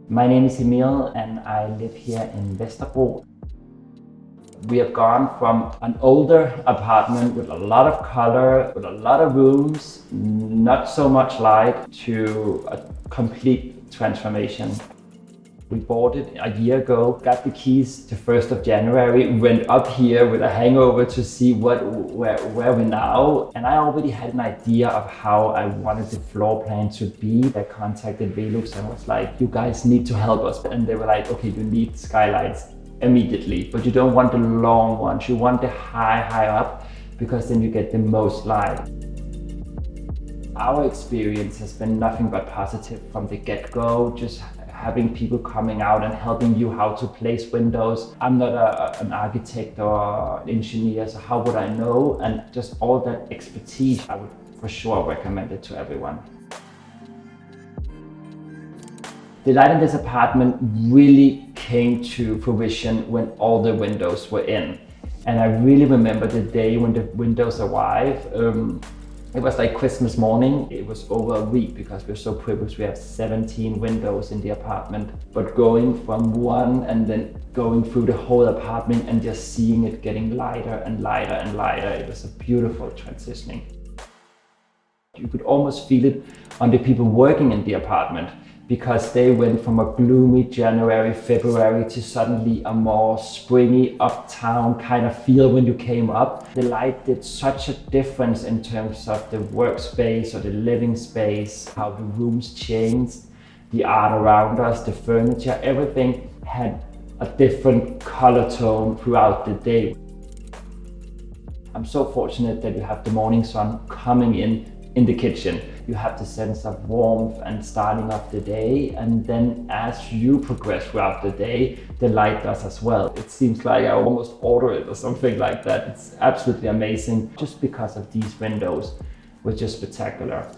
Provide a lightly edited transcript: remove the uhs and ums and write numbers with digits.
My name is Emil and I live here in Vesterbro. We have gone from an older apartment with a lot of color, with a lot of rooms, not so much light, to a complete transformation. We bought it a year ago, got the keys the 1st of January, went up here with a hangover to see where we're now. And I already had an idea of how I wanted the floor plan to be. I contacted VELUX and was like, you guys need to help us. And they were like, okay, you need skylights immediately, but you don't want the long ones. You want the high up, because then you get the most light. Our experience has been nothing but positive from the get-go. Just having people coming out and helping you how to place windows. I'm not an architect or an engineer, so how would I know? And just all that expertise, I would for sure recommend it to everyone. The light in this apartment really came to fruition when all the windows were in. And I really remember the day when the windows arrived. It was like Christmas morning. It was over a week because we're so privileged. We have 17 windows in the apartment. But going from one and then going through the whole apartment and just seeing it getting lighter and lighter and lighter, it was a beautiful transitioning. You could almost feel it on the people working in the apartment, because they went from a gloomy January, February to suddenly a more springy, uptown kind of feel when you came up. The light did such a difference in terms of the workspace or the living space, how the rooms changed, the art around us, the furniture, everything had a different color tone throughout the day. I'm so fortunate that you have the morning sun coming in the kitchen. You have the sense of warmth and starting off the day, and then as you progress throughout the day, the light does as well. It seems like I almost order it or something like that. It's absolutely amazing. Just because of these windows, which is spectacular.